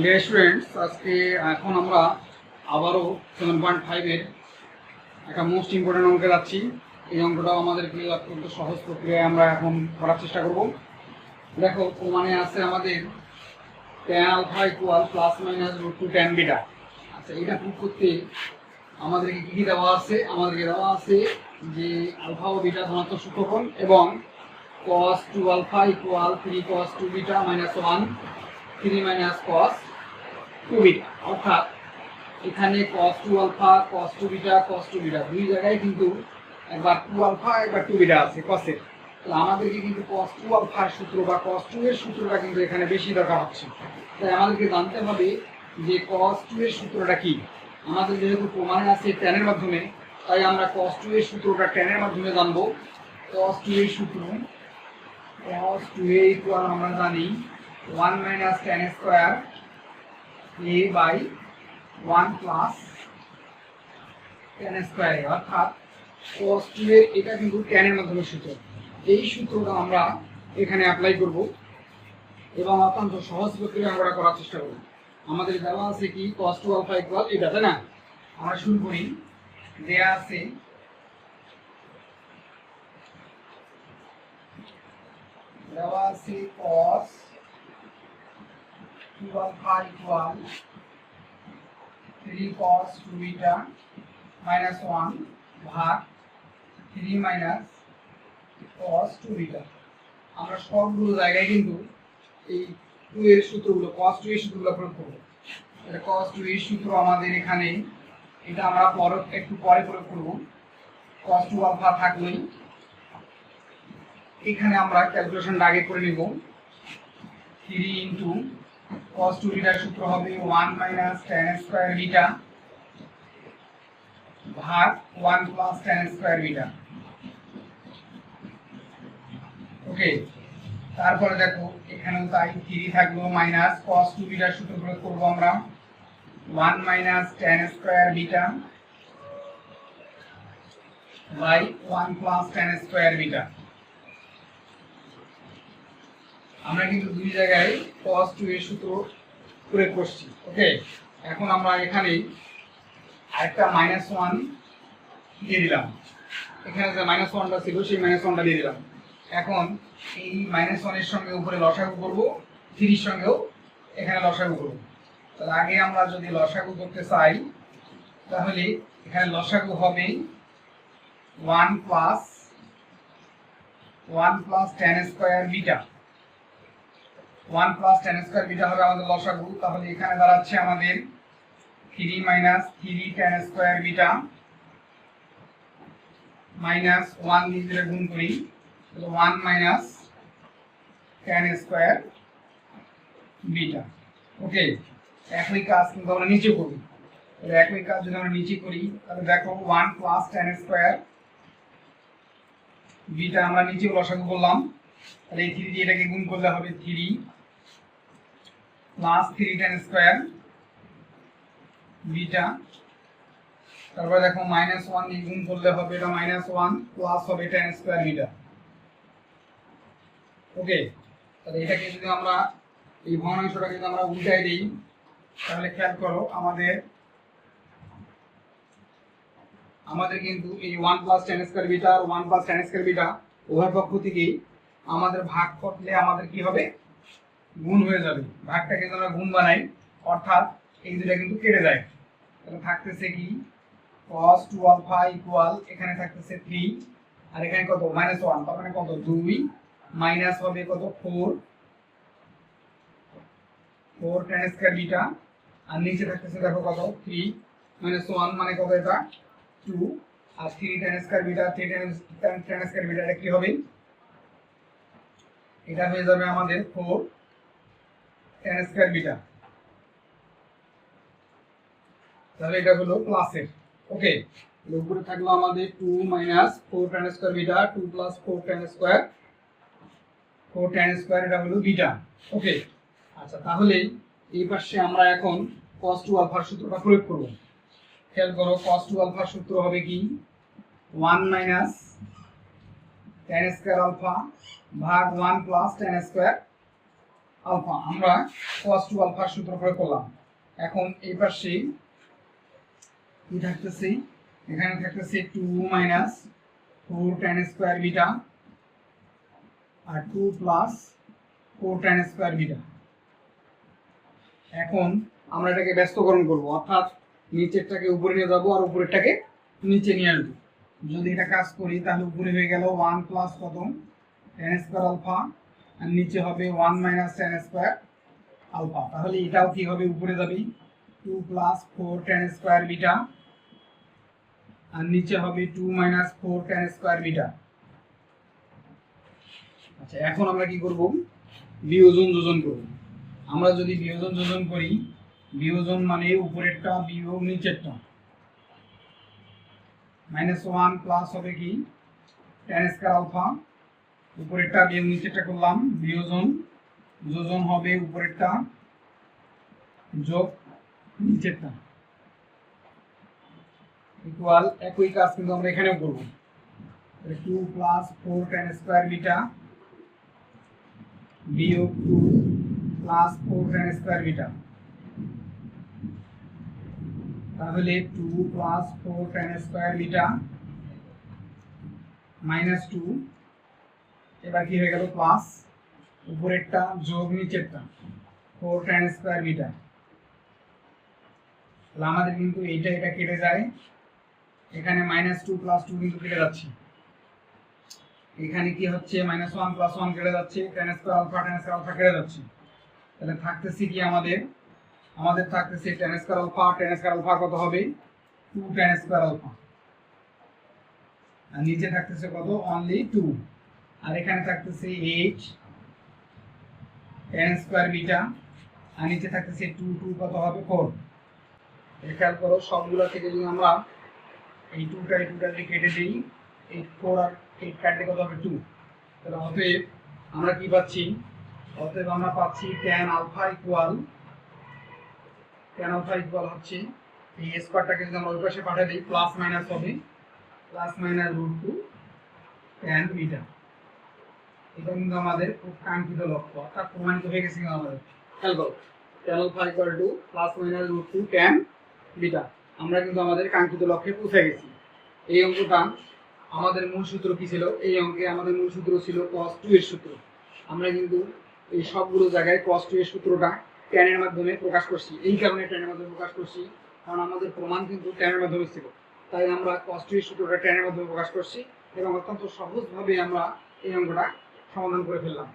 Dear students, আজকে এখন আমরা আবারও 7.5 এর একটা মোস্ট ইম্পর্টেন্ট অঙ্কে যাচ্ছি। এই অঙ্কটাও আমাদেরকে অত্যন্ত সহজ প্রক্রিয়ায় আমরা এখন করার চেষ্টা করব। দেখো, প্রমাণে আছে আমাদের tan alpha equal plus minus root two tan beta. আচ্ছা, এটা প্রুভ করতে আমাদেরকে কী কী দেওয়া আছে? আমাদেরকে দেওয়া আছে যে আলফা ও বিটা ধনাত্মক সূত্রকোণ এবং cos 2 alpha equal 3 cos 2 beta minus 1 3 minus cos 2 beta. অর্থাৎ এখানে cos 2 alpha cos 2 beta cos 2 beta দুই জায়গায় কিন্তু একবার 2 আলফা একবার 2 বিটা আছে cos এর। তাহলে আমাদেরকে কিন্তু cos 2 আলফার সূত্র বা cos 2 এর সূত্রটা কিন্তু এখানে বেশি দরকার হচ্ছে। তাই আমাদেরকে জানতে হবে যে cos 2 এর সূত্রটা কি। আমাদের যেহেতু প্রমাণে আছে tan এর মাধ্যমে, তাই আমরা cos 2 এর সূত্রটা tan এর মাধ্যমে জানবো। cos 2 এর সূত্র cos 2a ইকুয়াল আমরা জানি 1 minus tan square a by 1 plus tan square a। অর্থাৎ cos 2 এর এটা কিন্তু tan এর মাধ্যমে সূত্র। এই সূত্রটা আমরা এখানে অ্যাপ্লাই করব এবং অত্যন্ত সহজ প্রক্রিয়া আমরা করার চেষ্টা করব। আমাদের দেওয়া আছে কি cos 2 আলফা ইকুয়াল এটা, তাই না? আমরা শুরু করি। দেয়া আছে cos 2 alpha equal 3 cos 2 beta minus 1 ভাগ 3 মাইনাস cos 2 বিটা। আমরা সবগুলো জায়গায় কিন্তু এই 2 এর সূত্রগুলো cos 2 এর সূত্রগুলো প্রয়োগ করব। এটা cos 2 এর সূত্র আমাদের এখানে, এটা আমরা একটু পরে প্রয়োগ করব। cos 2 আলফা থাকলেই এখানে আমরা ক্যালকুলেশনটা আগে করে নিব। 3 ইনটু cos 2 বিটার সূত্র হবে 1 মাইনাস tan স্কয়ার বিটা ভাগ 1 প্লাস tan স্কয়ার বিটা। ওকে, তারপরে দেখো এখানেও তাই 3 থাকলো মাইনাস cos 2 বিটার সূত্র প্রয়োগ করব আমরা 1 minus tan square beta by 1 plus tan square beta. আমরা কিন্তু দুই জায়গায় cos 2 এর সূত্র প্রয়োগ করছি। ওকে, এখন আমরা এখানে আরেকটা মাইনাস 1 দিয়ে দিলাম। এখানে যে মাইনাস 1টা ছিল সেই মাইনাস 1টা দিয়ে দিলাম। এখন এই মাইনাস 1 এর সঙ্গে উপরে লসাগু করব, 3 এর সঙ্গেও এখানে লসাগু করব। তাহলে আগে আমরা যদি লসাগু করতে চাই তাহলে এখানে লসাগু হবে 1 plus tan square beta. 1 plus tan square beta হবে আমাদের লসাগু। তাহলে এখানে দাঁড়াচ্ছে আমাদের 3 minus 3 tan square beta minus 1 দিয়ে গুণ করি, 1 মাইনাস tan স্কয়ার বিটা। ওকে, একই কাজ কিন্তু আমরা নিচে করি। তাহলে একই কাজ যদি আমরা নিচে করি তাহলে দেখো 1 প্লাস tan স্কয়ার বিটা আমরা নিচে লসাগু করলাম। তাহলে এই 3 দিয়ে এটাকে গুণ করলে হবে 3 প্লাস 3 tan স্কয়ার বিটা। তারপর দেখো মাইনাস 1 দিয়ে গুণ করলে হবে এটা মাইনাস 1 প্লাস হবে tan স্কয়ার বিটা। ওকে, তাহলে এটাকে যদি আমরা এই ভগ্নাংশটাকে যদি আমরা উল্টাই দিই তাহলে খেয়াল করো আমাদের কিন্তু এই 1 প্লাস tan স্কয়ার বিটা আর 1 প্লাস tan স্কয়ার বিটা উভয় পক্ষ থেকে আমাদের ভাগ করলে আমাদের কি হবে? গুণ হয়ে যাবে। ভাগটাকে যদি আমরা গুণ বানাই অর্থাৎ এই দুটো কিন্তু কেটে যায়। তাহলে থাকতেছে কি cos 2 আলফা ইকুয়াল এখানে থাকতেছে 3 আর এখানে কত মাইনাস 1, তার মানে কত 2 মাইনাস হবে কত 4 tan স্কয়ার বিটা আর নিচে থাকতেছে দেখো কত 3 মাইনাস 1 মানে কত এটা 2 আর 3 tan square beta 3 tan square beta এটা কি হবে? এটা হয়ে যাবে আমাদের 4 tan স্কয়ার বিটা। তাহলে এটা হলো প্লাসের। ওকে, উপরে থাকলো আমাদের 2 minus 4 tan square beta 2 plus 4 tan square এটা হলো বিটা। ওকে, আচ্ছা তাহলে এই পাশে আমরা এখন cos 2 আলফার সূত্রটা প্রয়োগ করব। খেয়াল করো cos 2 আলফার সূত্র হবে কি 1 মাইনাস tan স্কয়ার আলফা ভাগ 1 প্লাস tan স্কয়ার আলফা আমরা cos 2 আলফার সূত্র প্রয়োগ করলাম। এখন এই পাশে কি থাকতেছে, এখানে থাকতেছে 2 মাইনাস 4 tan স্কয়ার বিটা আর 2 প্লাস 4 tan স্কয়ার বিটা। এখন আমরা এটাকে ব্যস্তকরণ করব, অর্থাৎ নিচেরটাকে উপরে নিয়ে যাবো আর উপরেরটাকে নিচে নিয়ে আসবো। যদি এটা কাজ করি তাহলে উপরে হয়ে গেল 1 প্লাস কত tan স্কয়ার আলফা আর নিচে হবে 1 মাইনাস tan স্কয়ার আলফা। তাহলে এটাও কি হবে, উপরে যাবে 2 প্লাস 4 tan স্কয়ার বিটা আর নিচে হবে 2 মাইনাস 4 tan স্কয়ার বিটা। আচ্ছা, এখন আমরা কি করব, বিয়োজন যোজন করব। আমরা যদি বিয়োজন যোজন করি, বিয়োজন মানে উপরেরটা বিয়োগ নিচেরটা, -1 প্লাস হবে কি tan স্কয়ার আলফা, উপরেরটা বিয়োগ নিচেরটা করলাম, বিয়োজন যোজন হবে উপরেরটা যোগ নিচেরটা ইকুয়াল একই কাজ কিন্তু আমরা এখানেও করব। 2 প্লাস 4 tan স্কয়ার বিটা বিয়োগ 2 প্লাস 4 tan স্কয়ার বিটা, তাহলে 2 plus 4 tan square beta minus 2, এবার কি হয়ে গেল প্লাস উপরেরটা যোগ নিচেরটা 4 tan স্কয়ার বিটা। তাহলে আমাদের কিন্তু এটা কেটে যায়, এখানে -2 প্লাস 2 কিন্তু কেটে যাচ্ছে, এখানে কি হচ্ছে -1 প্লাস 1 কেটে যাচ্ছে, tan স্কয়ার আলফা কেটে যাচ্ছে। তাহলে থাকতেছে কি আমাদের থাকতেছে tan স্কয়ার আলফা কত হবে 2 tan স্কয়ার আলফা, আর নিচে থাকতেছে কত অনলি 2, আর এখানে থাকতেছে 8 tan স্কয়ার বিটা আর নিচে থাকতেছে 2 কত হবে 4। খেয়াল করো সবগুলো থেকে যদি আমরা এই 2টা যদি কেটে দিই, এই 4 আর 8 কাটলে কত হবে 2। তাহলে অতএব আমরা কি পাচ্ছি, আমরা পাচ্ছি tan আলফা ইকুয়াল হচ্ছে এই স্কয়ারটাকে যদি আমরা ওই পাশে পাঠিয়ে দিই প্লাস মাইনাস হবে √2 tan বিটা। এটা কিন্তু আমাদের খুব কাঙ্ক্ষিত লক্ষ্য, অর্থাৎ প্রমাণিত হয়ে গেছে আমাদের। খেয়াল করো tan alpha equal to plus minus √2 tan beta, আমরা কিন্তু আমাদের কাঙ্ক্ষিত লক্ষ্যে পৌঁছে গেছি। এই অঙ্কটা আমাদের মূল সূত্র কি ছিল, এই অঙ্কে আমাদের মূল সূত্র ছিল cos 2 এর সূত্র। আমরা কিন্তু এই সবগুলো জায়গায় cos 2 এর সূত্রটা tan এর মাধ্যমে প্রকাশ করছি। এই কারণে tan এর মাধ্যমে প্রকাশ করছি কারণ আমাদের প্রমাণ কিন্তু tan এর মাধ্যমে ছিল, তাই আমরা cos 2 এর সূত্রটা tan এর মাধ্যমে প্রকাশ করছি এবং অত্যন্ত সহজভাবে আমরা এই অঙ্কটা সমাধান করে ফেললাম।